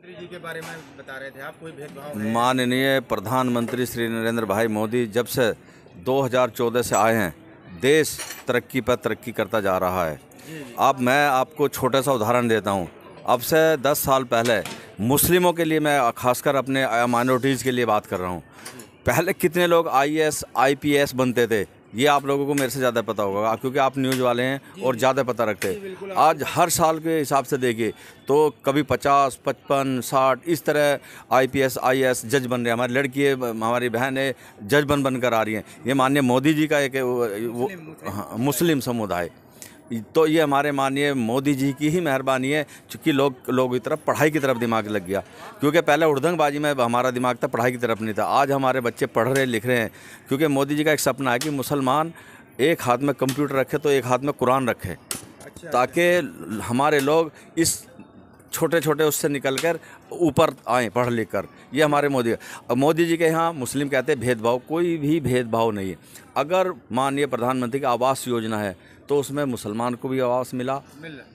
जी के बारे में बता रहे थे आप, कोई भेदभाव है? माननीय प्रधानमंत्री श्री नरेंद्र भाई मोदी जब से 2014 से आए हैं, देश तरक्की पर तरक्की करता जा रहा है। अब मैं आपको छोटा सा उदाहरण देता हूं। अब से 10 साल पहले मुस्लिमों के लिए, मैं खासकर अपने माइनॉरिटीज़ के लिए बात कर रहा हूं, पहले कितने लोग IAS IPS बनते थे, ये आप लोगों को मेरे से ज़्यादा पता होगा क्योंकि आप न्यूज़ वाले हैं और ज़्यादा पता रखते हैं। आज हर साल के हिसाब से देखिए तो कभी 50, 55, 60 इस तरह IPS IAS जज बन रहे हैं। हमारी लड़की है, हमारी बहन है, जज बनकर आ रही हैं। ये माननीय मोदी जी का एक मुस्लिम समुदाय, तो ये हमारे माननीय मोदी जी की ही मेहरबानी है क्योंकि लोगों की तरफ पढ़ाई की तरफ दिमाग लग गया। क्योंकि पहले उड़दंगबाजी में हमारा दिमाग था, पढ़ाई की तरफ नहीं था। आज हमारे बच्चे पढ़ रहे लिख रहे हैं क्योंकि मोदी जी का एक सपना है कि मुसलमान एक हाथ में कंप्यूटर रखे तो एक हाथ में कुरान रखे, ताकि हमारे लोग इस छोटे छोटे उससे निकल कर ऊपर आएँ पढ़ लिख कर। ये हमारे मोदी जी के यहाँ मुस्लिम कहते हैं भेदभाव, कोई भी भेदभाव नहीं है। अगर माननीय प्रधानमंत्री की आवास योजना है तो उसमें मुसलमान को भी आवास मिला,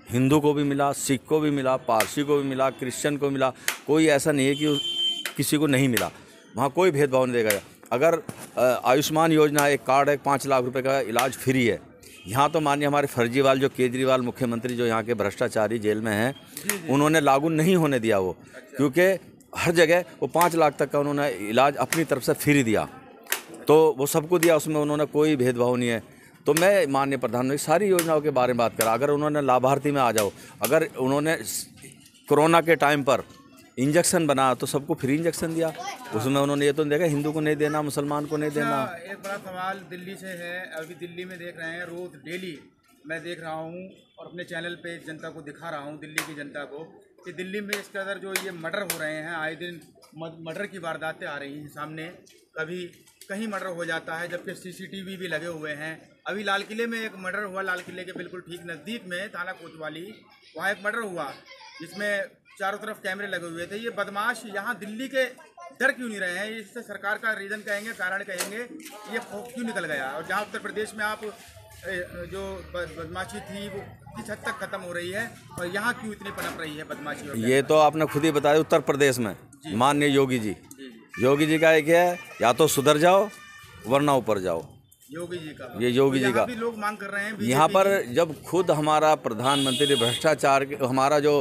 हिंदू को भी मिला, सिख को भी मिला, पारसी को भी मिला, क्रिश्चियन को मिला। कोई ऐसा नहीं है कि किसी को नहीं मिला, वहाँ कोई भेदभाव नहीं देखा। अगर आयुष्मान योजना एक कार्ड है, 5 लाख रुपए का इलाज फ्री है। यहाँ तो मानिए हमारे फर्जीवाल जो केजरीवाल मुख्यमंत्री जो यहाँ के भ्रष्टाचारी जेल में हैं, उन्होंने लागू नहीं होने दिया वो, क्योंकि हर जगह वो 5 लाख तक का उन्होंने इलाज अपनी तरफ से फ्री दिया, तो वो सबको दिया, उसमें उन्होंने कोई भेदभाव नहीं है। तो मैं माननीय प्रधानमंत्री सारी योजनाओं के बारे में बात करा। अगर उन्होंने लाभार्थी में आ जाओ, अगर उन्होंने कोरोना के टाइम पर इंजेक्शन बनाया तो सबको फ्री इंजेक्शन दिया, उसमें उन्होंने ये तो नहीं देखा हिंदू को नहीं देना, मुसलमान को नहीं देना। एक बड़ा सवाल दिल्ली से है। अभी दिल्ली में देख रहे हैं, रोज डेली मैं देख रहा हूँ और अपने चैनल पे जनता को दिखा रहा हूँ, दिल्ली की जनता को, कि दिल्ली में इस कदर जो ये मर्डर हो रहे हैं, आए दिन मर्डर की वारदातें आ रही हैं सामने। कभी कहीं मर्डर हो जाता है जबकि CCTV भी लगे हुए हैं। अभी लाल किले में एक मर्डर हुआ, लाल किले के बिल्कुल ठीक नज़दीक में थाना कोतवाली, वहाँ एक मर्डर हुआ जिसमें चारों तरफ कैमरे लगे हुए थे। ये बदमाश यहाँ दिल्ली के डर क्यों नहीं रहे हैं? इससे सरकार का रीज़न कहेंगे, कारण कहेंगे, ये खौफ क्यों निकल गया? और जहाँ उत्तर प्रदेश में आप जो बदमाशी थी वो किस हद तक खत्म हो रही है, और यहाँ क्यों इतनी पनप रही है बदमाशी? ये तो आपने खुद ही बताया। उत्तर प्रदेश में माननीय योगी जी का एक है, या तो सुधर जाओ वरना ऊपर जाओ। योगी जी का, ये योगी जी का भी लोग मांग कर रहे हैं। यहाँ पर जब खुद हमारा प्रधानमंत्री भ्रष्टाचार, हमारा जो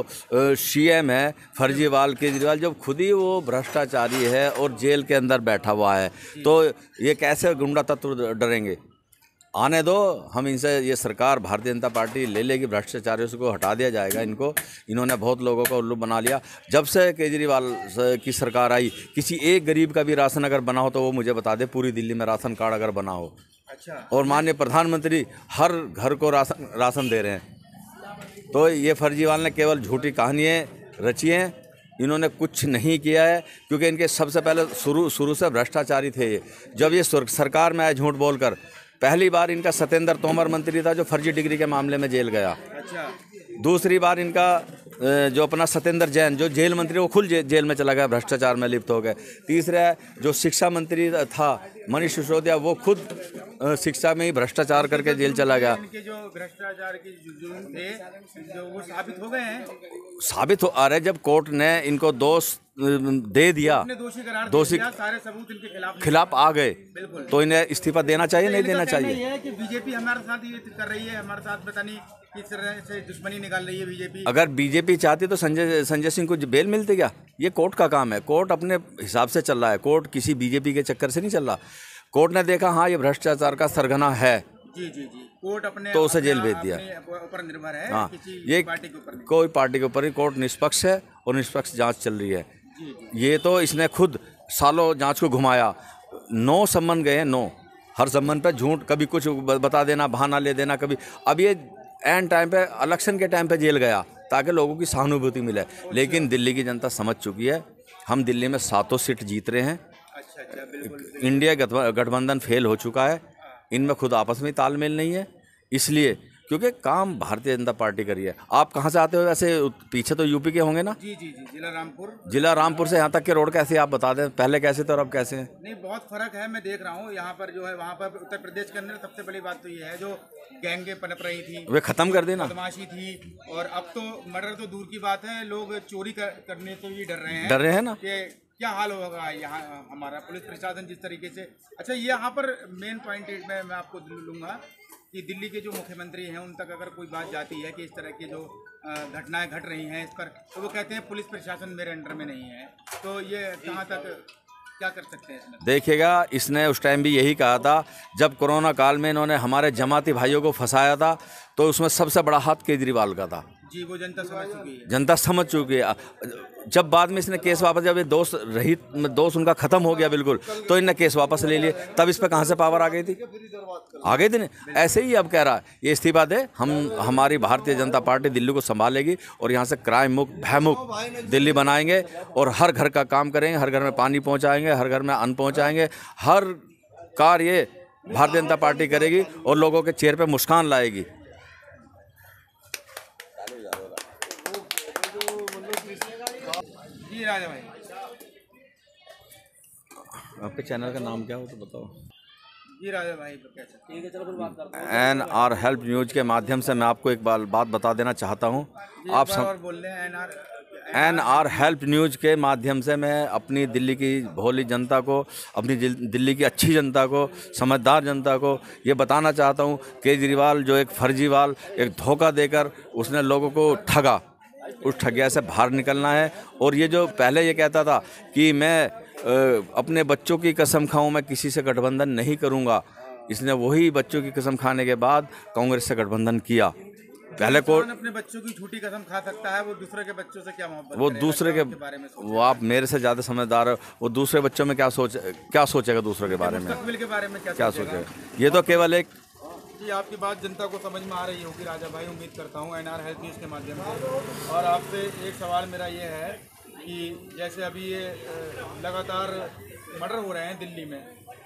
CM है फर्जीवाल केजरीवाल, जब खुद ही वो भ्रष्टाचारी है और जेल के अंदर बैठा हुआ है, तो ये कैसे गुंडा तत्व डरेंगे? आने दो, हम इनसे, ये सरकार भारतीय जनता पार्टी ले लेगी, भ्रष्टाचारियों को हटा दिया जाएगा इनको। इन्होंने बहुत लोगों को उल्लू बना लिया। जब से केजरीवाल की सरकार आई, किसी एक गरीब का भी राशन अगर बना हो तो वो मुझे बता दे, पूरी दिल्ली में राशन कार्ड अगर बना हो। अच्छा। और माननीय प्रधानमंत्री हर घर को राशन दे रहे हैं। तो ये फर्जीवाल ने केवल झूठी कहानियाँ रची हैं, इन्होंने कुछ नहीं किया है, क्योंकि इनके सबसे पहले शुरू से भ्रष्टाचारी थे ये। जब ये सरकार में आए झूठ बोलकर, पहली बार इनका सत्येंद्र तोमर मंत्री था जो फर्जी डिग्री के मामले में जेल गया। अच्छा। दूसरी बार इनका जो अपना सत्येंद्र जैन जो जेल मंत्री, वो खुद जेल में चला गया, भ्रष्टाचार में लिप्त हो गए। तीसरा जो शिक्षा मंत्री था मनीष सिसोदिया, वो खुद शिक्षा में ही भ्रष्टाचार करके जेल चला गया। इनके जो भ्रष्टाचार के जुर्म थे जो वो साबित हो गए हैं। साबित हो आ रहे, जब कोर्ट ने इनको दोष दे दिया, दोषी सारे सबूत इनके खिलाफ आ गए, तो इन्हें इस्तीफा देना चाहिए, नहीं देना चाहिए? ये है कि बीजेपी हमारे साथ ये कर रही है, हमारे साथ पता नहीं किस तरह से दुश्मनी निकाल रही है बीजेपी। अगर बीजेपी चाहती तो संजय सिंह को बेल मिलती क्या? ये कोर्ट का काम है, कोर्ट अपने हिसाब से चल रहा है, कोर्ट किसी बीजेपी के चक्कर से नहीं चल रहा। कोर्ट ने देखा हाँ ये भ्रष्टाचार का सरगना है, जी, कोर्ट अपने तो उसे जेल भेज दिया। ऊपर निर्भर है, हाँ, ये पार्टी के ऊपर नहीं। कोई पार्टी के ऊपर नहीं, कोर्ट निष्पक्ष है और निष्पक्ष जांच चल रही है। ये तो इसने खुद सालों जांच को घुमाया। 9 सम्मन गए हैं, 9, हर सम्मन पे झूठ, कभी कुछ बता देना, बहाना ले देना, कभी। अब ये एंड टाइम पे, इलेक्शन के टाइम पे जेल गया ताकि लोगों की सहानुभूति मिले। लेकिन दिल्ली की जनता समझ चुकी है, हम दिल्ली में 7 सीट जीत रहे हैं। इंडिया गठबंधन फेल हो चुका है, इनमें खुद आपस में तालमेल नहीं है, इसलिए क्योंकि काम भारतीय जनता पार्टी करी है। आप कहाँ से आते हो वैसे? पीछे तो यूपी के होंगे ना? जी जी जी, जिला रामपुर। जिला रामपुर से यहाँ तक के रोड कैसे आप बता दें, पहले कैसे थे और अब कैसे हैं? नहीं, बहुत फर्क है, मैं देख रहा हूँ यहाँ पर जो है, वहाँ पर उत्तर प्रदेश के अंदर सबसे बड़ी बात तो ये है, जो गैंगे पनप रही थी वे खत्म कर देना, बदमाशी थी, और अब तो मर्डर तो दूर की बात है, लोग चोरी करने से भी डर रहे हैं ना कि क्या हाल होगा यहाँ हमारा पुलिस प्रशासन जिस तरीके से। अच्छा, यहाँ पर मेन पॉइंट मैं आपको लूँगा कि दिल्ली के जो मुख्यमंत्री हैं उन तक अगर कोई बात जाती है कि इस तरह की जो घटनाएं घट रही हैं इस पर, तो वो कहते हैं पुलिस प्रशासन मेरे अंडर में नहीं है। तो ये कहाँ तक क्या कर सकते हैं इसमें? देखिएगा, इसने उस टाइम भी यही कहा था जब कोरोना काल में इन्होंने हमारे जमाती भाइयों को फंसाया था, तो उसमें सबसे बड़ा हाथ केजरीवाल का था। जी, वो जनता समझ चुकी है, जनता समझ चुकी है। जब बाद में इसने केस वापस, जब ये दोष उनका खत्म हो गया बिल्कुल, तो इनने केस वापस ले लिए। तब इस पर कहाँ से पावर आ गई थी? आ गई थी नहीं। ऐसे ही अब कह रहा है ये इस्तीफा दे, हमारी भारतीय जनता पार्टी दिल्ली को संभालेगी और यहाँ से क्राइम मुक्त भयमुक्त दिल्ली बनाएंगे, और हर घर का काम करेंगे, हर घर में पानी पहुँचाएंगे, हर घर में अन्न पहुँचाएंगे, हर कार्य भारतीय जनता पार्टी करेगी और लोगों के चेहरे पर मुस्कान लाएगी। जी राजा भाई, आपके चैनल का नाम क्या हो तो बताओ। जी राजा भाई, कैसे? ठीक है, चलो फिर बात करते हैं। एनआर हेल्प न्यूज़ के माध्यम से मैं आपको एक बात बता देना चाहता हूँ। आप और बोल रहे हैं एनआर हेल्प न्यूज़ के माध्यम से मैं अपनी दिल्ली की भोली जनता को, अपनी दिल्ली की अच्छी जनता को, समझदार जनता को ये बताना चाहता हूँ, केजरीवाल जो एक फर्जीवाल, एक धोखा देकर उसने लोगों को ठगा, उस ठगिया से बाहर निकलना है। और ये जो पहले ये कहता था कि मैं अपने बच्चों की कसम खाऊं, मैं किसी से गठबंधन नहीं करूंगा, इसने वही बच्चों की कसम खाने के बाद कांग्रेस से गठबंधन किया। पहले को अपने बच्चों की छोटी कसम खा सकता है, वो दूसरे के बच्चों से क्या मोहब्बत वो करेगा? दूसरे के बारे में वो आप मेरे से ज़्यादा समझदार हो, वो दूसरे बच्चों में क्या सोचेगा दूसरों के बारे में, मुस्तकबिल के बारे में क्या सोचेगा? ये तो केवल एक जी, आपकी बात जनता को समझ में आ रही होगी राजा भाई, उम्मीद करता हूँ एनआर हेल्थ न्यूज़ के माध्यम से। और आपसे एक सवाल मेरा ये है कि जैसे अभी ये लगातार मर्डर हो रहे हैं दिल्ली में,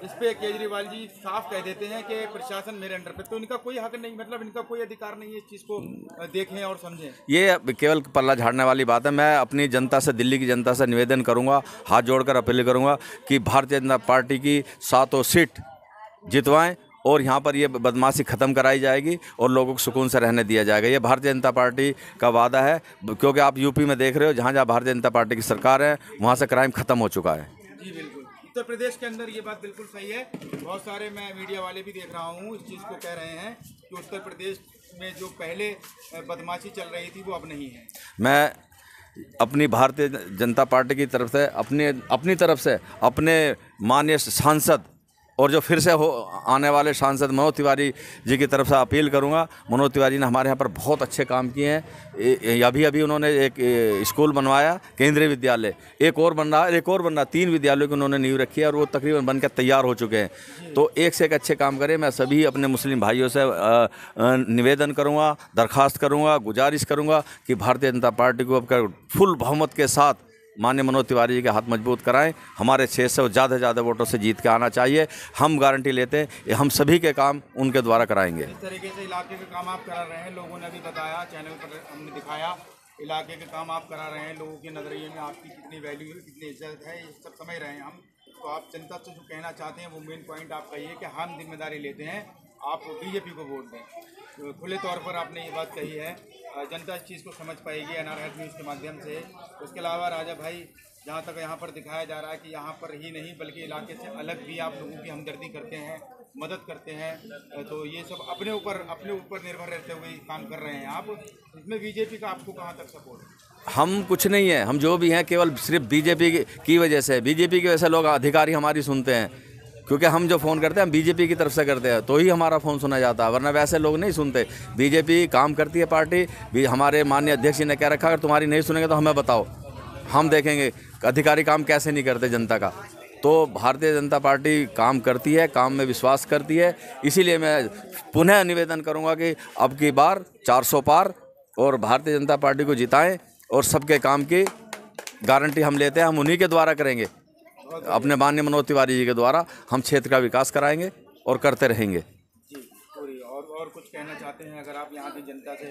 इस पे केजरीवाल जी साफ कह देते हैं कि प्रशासन मेरे अंडर पे, तो इनका कोई हक नहीं, मतलब इनका कोई अधिकार नहीं है इस चीज़ को देखें और समझें। ये केवल पल्ला झाड़ने वाली बात है। मैं अपनी जनता से, दिल्ली की जनता से निवेदन करूंगा, हाथ जोड़कर अपील करूंगा कि भारतीय जनता पार्टी की 7 सीट जितवाएं और यहाँ पर ये बदमाशी ख़त्म कराई जाएगी और लोगों को सुकून से रहने दिया जाएगा। ये भारतीय जनता पार्टी का वादा है, क्योंकि आप यूपी में देख रहे हो, जहाँ जहाँ भारतीय जनता पार्टी की सरकार है वहाँ से क्राइम ख़त्म हो चुका है। जी बिल्कुल, उत्तर प्रदेश के अंदर ये बात बिल्कुल सही है। बहुत सारे मैं मीडिया वाले भी देख रहा हूँ इस चीज़ को कह रहे हैं कि उत्तर प्रदेश में जो पहले बदमाशी चल रही थी वो अब नहीं है। मैं अपनी भारतीय जनता पार्टी की तरफ से, अपनी तरफ से अपने माननीय सांसद और जो फिर से आने वाले सांसद मनोज तिवारी जी की तरफ से अपील करूंगा। मनोज तिवारी ने हमारे यहाँ पर बहुत अच्छे काम किए हैं। अभी उन्होंने एक स्कूल बनवाया, केंद्रीय विद्यालय, एक और बन रहा, 3 विद्यालयों की उन्होंने नींव रखी है और वो तकरीबन बनकर तैयार हो चुके हैं। तो एक से एक अच्छे काम करें। मैं सभी अपने मुस्लिम भाइयों से निवेदन करूँगा, दरख्वास्त करूँगा, गुजारिश करूँगा कि भारतीय जनता पार्टी को अब फुल बहुमत के साथ माननीय मनोज तिवारी जी के हाथ मजबूत कराएं। हमारे 600 ज़्यादा वोटों से जीत के आना चाहिए। हम गारंटी लेते हैं हम सभी के काम उनके द्वारा कराएंगे। इस तरीके से इलाके के काम आप करा रहे हैं, लोगों ने भी बताया, चैनल पर हमने दिखाया, इलाके के काम आप करा रहे हैं, लोगों के नज़रिए में आपकी कितनी वैल्यू है, कितनी इज्जत है, ये सब समझ रहे हैं हम। तो आप जनता से जो कहना चाहते हैं वो मेन पॉइंट आप कहिए कि हम जिम्मेदारी लेते हैं, आप बीजेपी को वोट दें। तो खुले तौर पर आपने ये बात कही है, जनता इस चीज़ को समझ पाएगी एनआर हेल्थ न्यूज़ के माध्यम से। उसके अलावा राजा भाई, जहाँ तक यहाँ पर दिखाया जा रहा है कि यहाँ पर ही नहीं बल्कि इलाके से अलग भी आप लोगों की हमदर्दी करते हैं, मदद करते हैं, तो ये सब अपने ऊपर निर्भर रहते हुए काम कर रहे हैं आप। इसमें बीजेपी का आपको कहाँ तक सपोर्ट है? हम कुछ नहीं है, हम जो भी हैं केवल सिर्फ बीजेपी की वजह से, बीजेपी की वजह से लोग अधिकारी हमारी सुनते हैं, क्योंकि हम जो फ़ोन करते हैं हम बीजेपी की तरफ से करते हैं, तो ही हमारा फ़ोन सुना जाता है, वरना वैसे लोग नहीं सुनते। बीजेपी काम करती है पार्टी भी। हमारे माननीय अध्यक्ष जी ने कह रखा, अगर तुम्हारी नहीं सुनेंगे तो हमें बताओ, हम देखेंगे अधिकारी काम कैसे नहीं करते जनता का। तो भारतीय जनता पार्टी काम करती है, काम में विश्वास करती है। इसीलिए मैं पुनः निवेदन करूँगा कि अब की बार 400 पार और भारतीय जनता पार्टी को जिताएँ और सबके काम की गारंटी हम लेते हैं, हम उन्हीं के द्वारा करेंगे। अपने माननीय मनोज तिवारी जी के द्वारा हम क्षेत्र का विकास कराएंगे और करते रहेंगे। जी, पूरी और कुछ कहना चाहते हैं अगर आप यहाँ की जनता से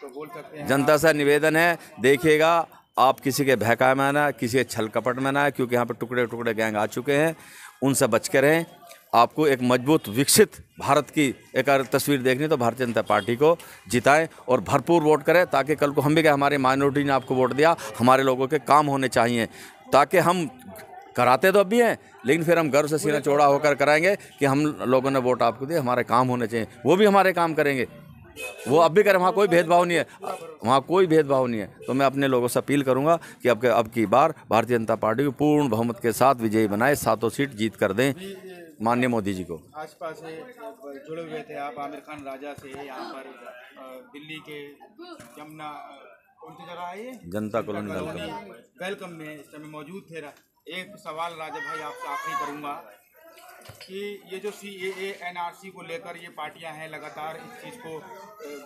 तो बोल सकते हैं। जनता से निवेदन है, देखिएगा आप किसी के बहकाए में ना, किसी के छल कपट में ना, क्योंकि यहाँ पर टुकड़े टुकड़े गैंग आ चुके हैं, उनसे बच के रहें। आपको एक मजबूत विकसित भारत की एक तस्वीर देखनी तो भारतीय जनता पार्टी को जिताएं और भरपूर वोट करें, ताकि कल को हम भी क्या, हमारी माइनॉरिटी ने आपको वोट दिया, हमारे लोगों के काम होने चाहिए, ताकि हम कराते तो अब भी हैं लेकिन फिर हम गर्व से सीना चौड़ा होकर कराएंगे कि हम लोगों ने वोट आपको दिए, हमारे काम होने चाहिए। वो भी हमारे काम करेंगे, वो अब भी करें, वहाँ कोई भेदभाव नहीं है, वहाँ कोई भेदभाव नहीं है। तो मैं अपने लोगों से अपील करूँगा कि अब की बार भारतीय जनता पार्टी को पूर्ण बहुमत के साथ विजयी बनाए, 7 सीट जीत कर दें माननीय मोदी जी को। आसपास से जुड़े हुए थे आप आमिर खान राजा से, यहाँ पर दिल्ली के यमुना कौन सी जगह है ये, जनता कॉलोनी वेलकम में इस समय मौजूद थे। एक सवाल राजा भाई आपसे आखिरी करूँगा कि ये जो CAA NRC को लेकर ये पार्टियां हैं लगातार इस चीज़ को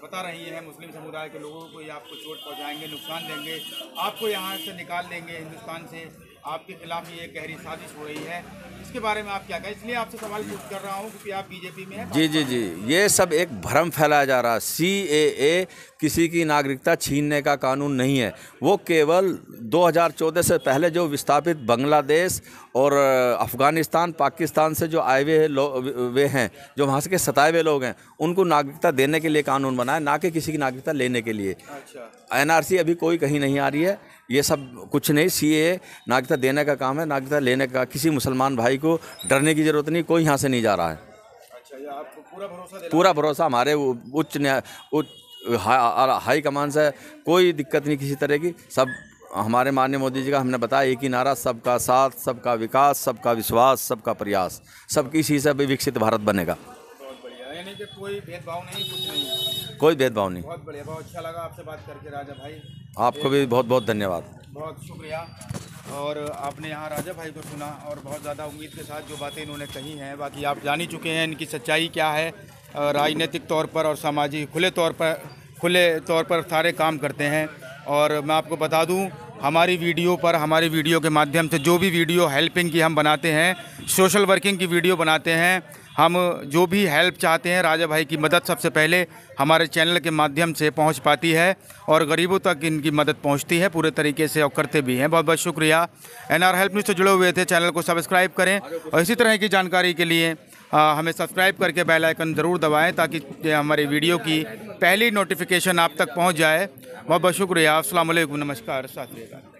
बता रही हैं, मुस्लिम समुदाय के लोगों को ये आपको चोट पहुंचाएंगे, नुकसान देंगे, आपको यहाँ से निकाल देंगे हिंदुस्तान से, आपके खिलाफ ये गहरी साजिश हो रही है, इसके बारे में आप क्या कहें? इसलिए आपसे सवाल पूछ कर रहा हूँ क्योंकि आप बीजेपी में हैं। जी, ये सब एक भ्रम फैलाया जा रहा है। CAA किसी की नागरिकता छीनने का कानून नहीं है, वो केवल 2014 से पहले जो विस्थापित बांग्लादेश और अफ़गानिस्तान, पाकिस्तान से जो आए हुए हैं, जो वहाँ से के सताए हुए लोग हैं, उनको नागरिकता देने के लिए कानून बना है, ना कि किसी की नागरिकता लेने के लिए। अच्छा। NRC अभी कोई कहीं नहीं आ रही है, ये सब कुछ नहीं। CAA नागरिकता देने का काम है, नागरिकता लेने का किसी मुसलमान भाई को डरने की ज़रूरत नहीं, कोई यहाँ से नहीं जा रहा है। अच्छा, ये आपको पूरा भरोसा पूरा भरोसा हमारे उच्च हाई कमान से कोई दिक्कत नहीं किसी तरह की। सब हमारे माननीय मोदी जी का हमने बताया एक ही नारा, सबका साथ, सबका विकास, सबका विश्वास, सबका प्रयास, सबकी इसी से भी विकसित भारत बनेगा। बहुत बढ़िया, यानी कि कोई भेदभाव नहीं, कुछ नहीं, कोई भेदभाव नहीं। बहुत बढ़िया, बहुत अच्छा लगा आपसे बात करके राजा भाई। आपको भी बहुत बहुत धन्यवाद, बहुत शुक्रिया। और आपने यहाँ राजा भाई को सुना और बहुत ज़्यादा उम्मीद के साथ जो बातें इन्होंने कही हैं, बाकी आप जान ही चुके हैं इनकी सच्चाई क्या है। राजनीतिक तौर पर और सामाजिक खुले तौर पर सारे काम करते हैं। और मैं आपको बता दूं, हमारी वीडियो के माध्यम से जो भी वीडियो हेल्पिंग की हम बनाते हैं, सोशल वर्किंग की वीडियो बनाते हैं, हम जो भी हेल्प चाहते हैं, राजा भाई की मदद सबसे पहले हमारे चैनल के माध्यम से पहुंच पाती है और गरीबों तक इनकी मदद पहुंचती है पूरे तरीके से, और करते भी हैं। बहुत बहुत शुक्रिया। NR हेल्प न्यूज़ से जुड़े हुए थे, चैनल को सब्सक्राइब करें और इसी तरह की जानकारी के लिए हमें सब्सक्राइब करके बेल आइकन ज़रूर दबाएं, ताकि हमारी वीडियो की पहली नोटिफिकेशन आप तक पहुँच जाए। बहुत बहुत शुक्रिया। अस्सलाम वालेकुम, नमस्कार, साथ